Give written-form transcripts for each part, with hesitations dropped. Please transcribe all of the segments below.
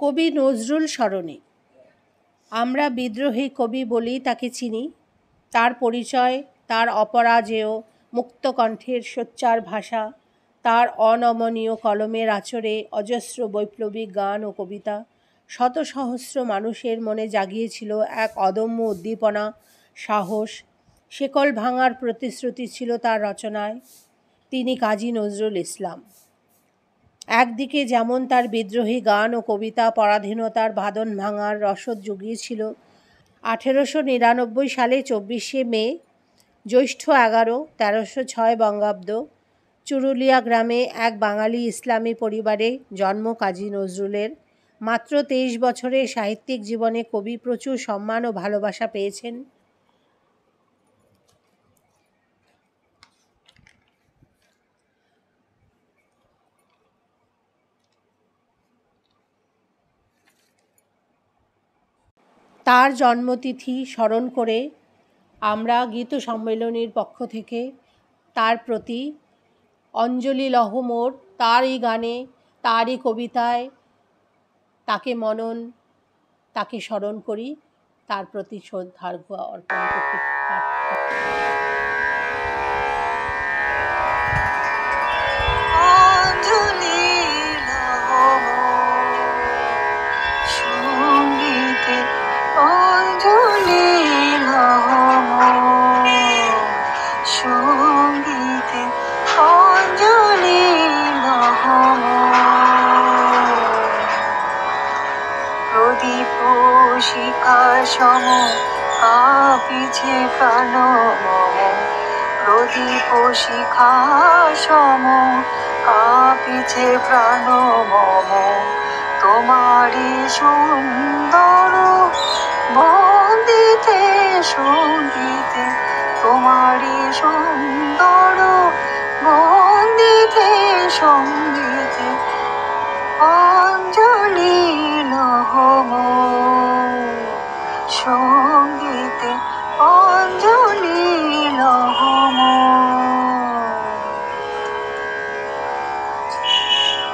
কবি নজরুল স্মরণে। আমরা বিদ্রোহী কবি বলেই তাকে চিনি। তার পরিচয়, তার অপরাজেয় মুক্তকণ্ঠের সোচ্চার ভাষা, তার অনমনীয় কলমের আঁচড়ে অজস্র বৈপ্লবিক গান ও কবিতা শত সহস্র মানুষের মনে জাগিয়েছিল এক অদম্য উদ্দীপনা, সাহস। শেকল ভাঙার প্রতিশ্রুতি ছিল তার রচনায়। তিনি কাজী নজরুল ইসলাম। একদিকে যেমন তার বিদ্রোহী গান ও কবিতা পরাধীনতার বাঁধন ভাঙার রসদ জুগিয়েছিল, 1899 সালে 24শে মে, জ্যৈষ্ঠ 11, 1306 বঙ্গাব্দ, চুরুলিয়া গ্রামে এক বাঙালি ইসলামী পরিবারে জন্ম কাজী নজরুলের। মাত্র 23 বছরে সাহিত্যিক জীবনে কবি প্রচুর সম্মান ও ভালোবাসা পেয়েছেন। তার জন্মতিথি স্মরণ করে আমরা গীত সম্মেলনীর পক্ষ থেকে তার প্রতি অঞ্জলি লহমোর, তারই গানে, তারই কবিতায় তাকে মনন, তাকে স্মরণ করি, তার প্রতি শ্রদ্ধার্ঘ্য অর্পণ করতে। সম কাঁপিছে প্রাণ মম, প্রদীপ শিখা সম কাঁপিছে প্রাণ মম, তোমারি সুন্দর বন্দিতে সঙ্গীতে, তোমারি সুন্দর বন্দিতে সঙ্গীতে অঞ্জলি লহম, সঙ্গীতে অঞ্জলি লহম।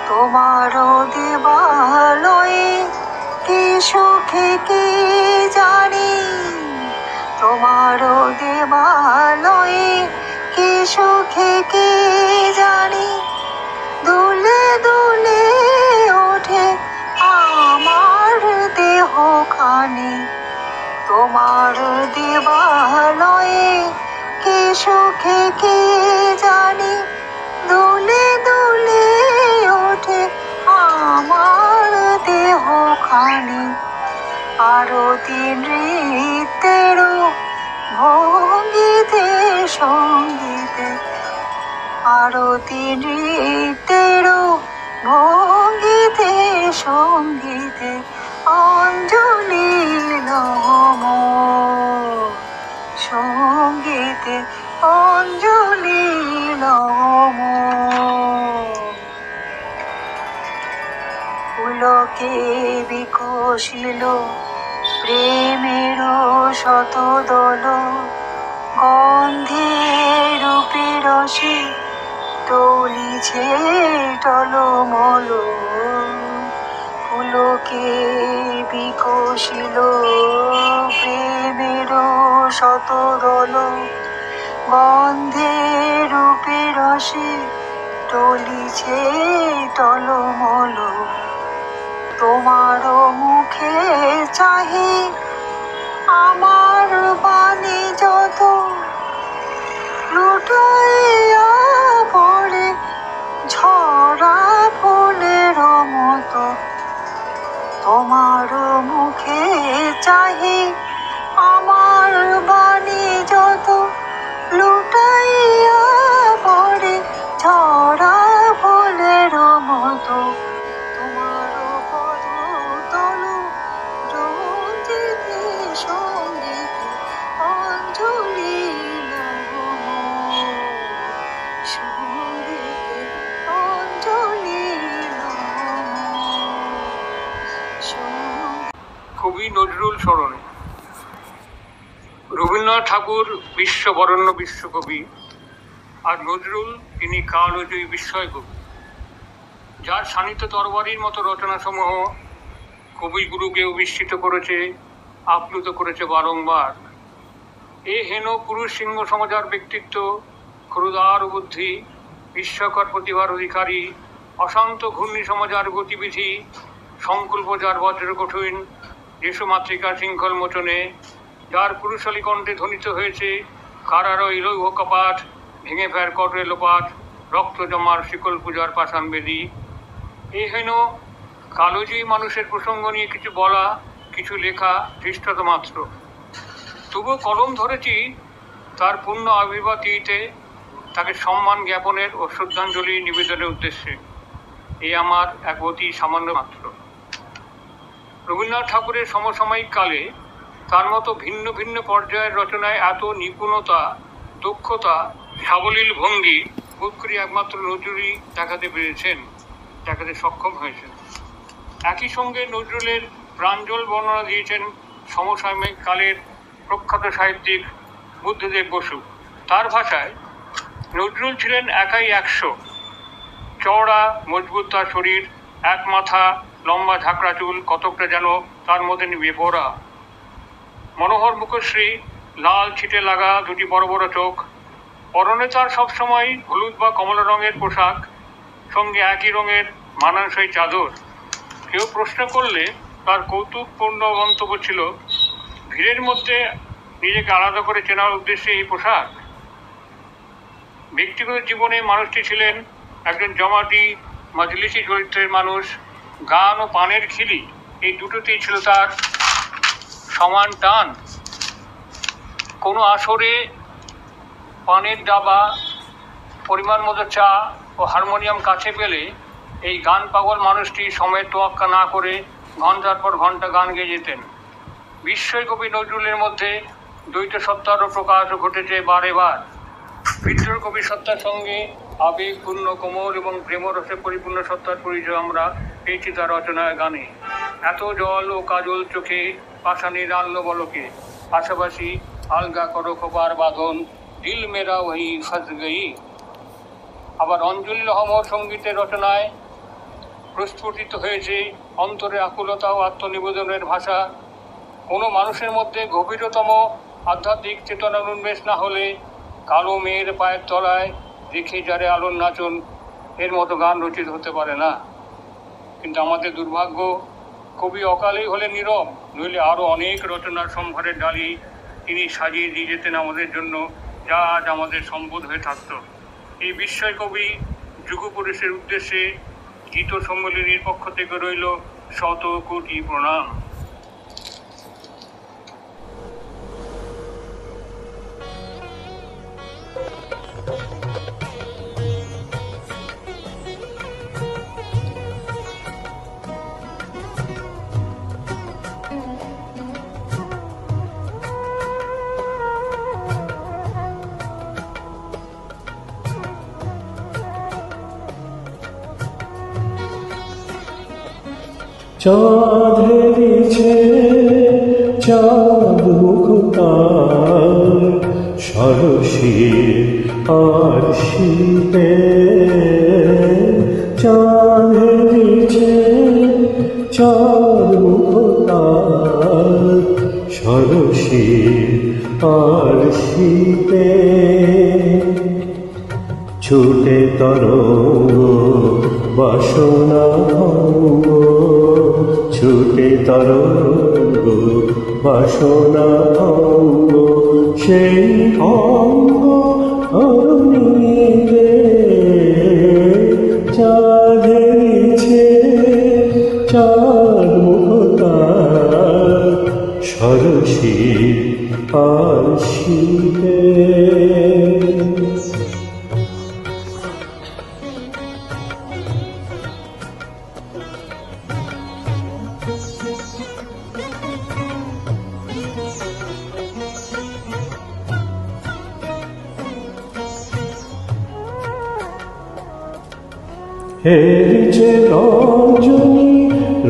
তোমার দেবালয়ে কি সুখে কি জানি, তোমার দেবালয়ে কি সুখে কি জানি, দুলে দুলে ওঠে আমার দেহ খানি, তোমার দেবালয়ে কি সুখে কি জানি, দুলে দুলে ওঠে আমার দেহ খানি। আরতি নৃত্যের ভঙ্গিতে সঙ্গীতে, আরতি নৃত্যের ভঙ্গিতে সঙ্গীতে অঞ্জলি লহম, সঙ্গীতে অঞ্জলি লহম। পুলকে বিকশিল প্রেমের শতদল, গন্ধে রূপে রসে টলিছে টলমল, পুলকে বিকশিল প্রেমের শতদল, গন্ধে রূপে রসে টলিছে টলমল, তোমার মুখে চাহি আমার বাণী যত লুটাইয়া পড়ে ঝরা ফুলের মতো, তোমার মুখে চাহি আমার বাণী যত লুটাইয়া পড়ে ঝরা ফুলের মতো, তোমার পদতল রঞ্জিতে সঙ্গীতে অঞ্জলি লহম, সঙ্গীতে অঞ্জলি লহম। কবি নজরুল স্মরণে। রবীন্দ্রনাথ ঠাকুর বিশ্ববরেণ্য বিশ্বকবি, আর নজরুল তিনি কালজয়ী বিস্ময় কবি, যার শানিত তরবারির মতো রচনাসমূহ কবিগুরুকেও বিস্মিত করেছে, আপ্লুত করেছে বারংবার। এ হেন পুরুষ সিংহ সমাজার ব্যক্তিত্ব, ক্ষুরুদার বুদ্ধি, বিস্ময়কর প্রতিভার অধিকারী, অশান্ত ঘূর্ণি সমাজার গতিবিধি, সংকল্প যার বজ্র কঠিন, দেশমাতৃকার শৃঙ্খল মোচনে, যার পুরুষালী কণ্ঠে ধ্বনিত হয়েছে কারারয় লৌহ কপাট, ভেঙে ফের কটে লোপাট, রক্ত জমার শিকল পূজার পাষাণ বেদী। এ হেন কালোজয়ী মানুষের প্রসঙ্গ নিয়ে কিছু বলা, কিছু লেখা ধৃষ্টতা মাত্র। তবুও কলম ধরেছি তার পূর্ণ আবির্ভাবটিতে, তাকে সম্মান জ্ঞাপনের ও শ্রদ্ধাঞ্জলি নিবেদনের উদ্দেশ্যে। এ আমার এক অতি সামান্য মাত্র। রবীন্দ্রনাথ ঠাকুরের সমসাময়িক কালে তার মতো ভিন্ন ভিন্ন পর্যায়ের রচনায় এত নিপুণতা, দক্ষতা, সাবলীল ভঙ্গি বোধ করি একমাত্র নজরুলই দেখাতে সক্ষম হয়েছেন। একই সঙ্গে নজরুলের প্রাঞ্জল বর্ণনা দিয়েছেন সমসাময়িক কালের প্রখ্যাত সাহিত্যিক বুদ্ধদেব বসু। তার ভাষায়, নজরুল ছিলেন একাই 100, চওড়া মজবুত তার শরীর, এক মাথা, লম্বা ঝাঁকড়া চুল, কতকটা যেন তার মধ্যে নিয়ে পড়া, মনোহর মুখশ্রী, লাল ছিটে লাগা দুটি বড় বড় চোখ, পরনে তার সবসময় হলুদ বা কমলা রঙের পোশাক, সঙ্গে একই রঙের মানানসই চাদর। কেউ প্রশ্ন করলে তার কৌতুকপূর্ণ মন্তব্য ছিল, ভিড়ের মধ্যে নিজেকে আলাদা করে চেনার উদ্দেশ্যে এই পোশাক। ব্যক্তিগত জীবনে মানুষটি ছিলেন একজন জমাটি মজলিসি চরিত্রের মানুষ। গান ও পানের খিলি, এই দুটোতেই ছিল তার সমান টান। কোনো আসরে পানের ডাবা, পরিমাণ মতো চা ও হারমোনিয়াম কাছে পেলে এই গান পাগল মানুষটি সময়ের তোয়াক্কা না করে ঘন্টার পর ঘন্টা গান গেয়ে যেতেন। বিস্ময় কবি নজরুলের মধ্যে দ্বৈত সত্তারও প্রকাশ ঘটেছে বারে বার। বিদ্রোহ কবি সত্তার সঙ্গে আবেগপূর্ণ কোমল এবং প্রেমরসে পরিপূর্ণ সত্তার পরিচয় আমরা পেয়েছি তার রচনায় গানে। এত জল ও কাজল চোখে, পাষাণীর আল্ল বলকে, পাশাপাশি আলগা করো খোপার বাঁধন, দিল মেরা ওহি ফস গই। আবার অঞ্জলি লহমর সঙ্গীতের রচনায় প্রস্ফুটিত হয়েছে অন্তরে আকুলতা ও আত্মনিবেদনের ভাষা। কোনো মানুষের মধ্যে গভীরতম আধ্যাত্মিক চেতনার উন্মেষ না হলে কালো মেয়ের পায়ের তলায় দেখে যারে আলোর নাচন, এর মতো গান রচিত হতে পারে না। কিন্তু আমাদের দুর্ভাগ্য, কবি অকালেই হলে নীরব, নইলে আরও অনেক রচনার সম্ভারের ডালি তিনি সাজিয়ে দিয়ে যেতেন আমাদের জন্য, যা আজ আমাদের সম্পদ হয়ে থাকত। এই বিস্ময় কবি যুগপুরুষের উদ্দেশ্যে গীত সম্মেলনীর পক্ষ থেকে রইল শত কোটি প্রণাম। চাঁদ হেরিছে, চাঁদ মুখতার সরসীর আর শীতে। চাঁদ হেরিছে, চাঁদ মুখতার সরসীর আর শীতে। ছুটে তরঙ্গ বাসনা ভঙ্গ, ছুটে তরঙ্গ বাসনা ভঙ্গ, সেই অঙ্গ অরুণীরে। চাঁদ হেরিছে, চাঁদ মুখতার সরসীর আর শীতে। হেরিছে রজনী,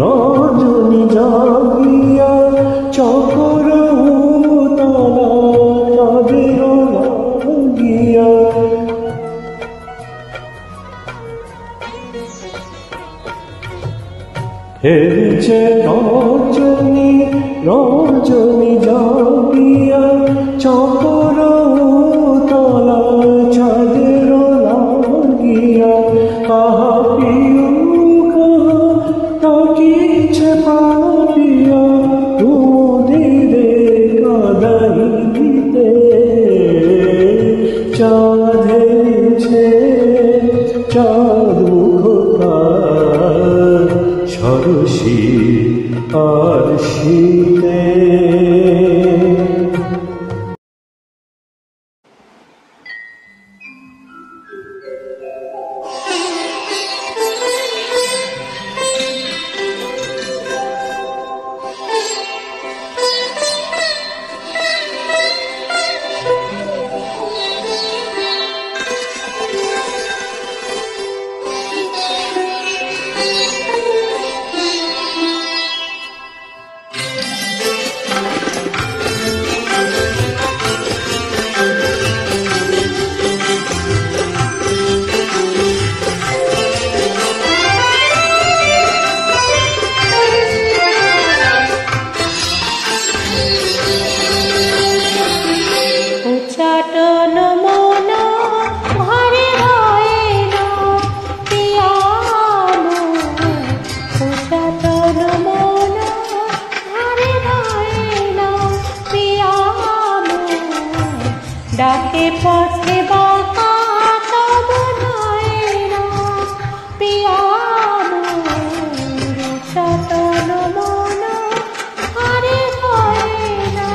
রজনী জাগিয়া, চকর উতলা কাঁদের লাগিয়া। হেরিছে ফেরিছে রজনী রজনী জাগিয়া চকর তলা চাঁদের লাগিয়া কাহা পিউ কাহা তাকিছে পাপিয়া তুদিরে কাদাইতে চাঁদেছে চাঁদ মুখকার সরসী আর শীতে। ডাকে পথে বাঁকা তব নয়না পিয়া মোর সতন মন হারে হয় না।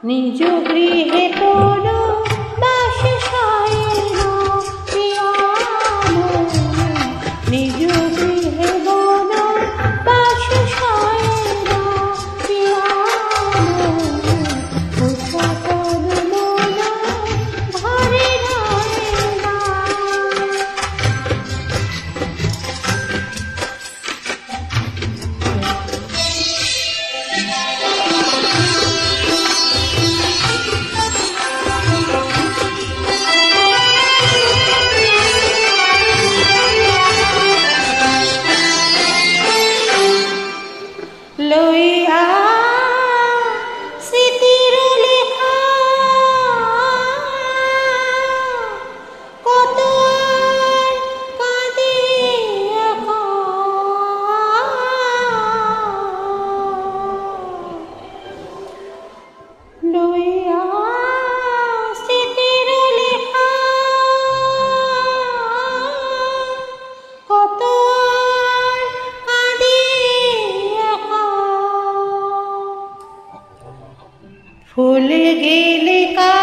নিজ গৃহে কোন বাস সায়না পিয়া মোর নিজ গৃহে বন বাস সায়না পিয়া মোর সতন মন ঘরে রয়না। লইয়া স্মৃতির লেখা কত আর কাঁদে একা, লইয়া স্মৃতির লেখা কত আর কাঁদে একা, ফুল গেলে কা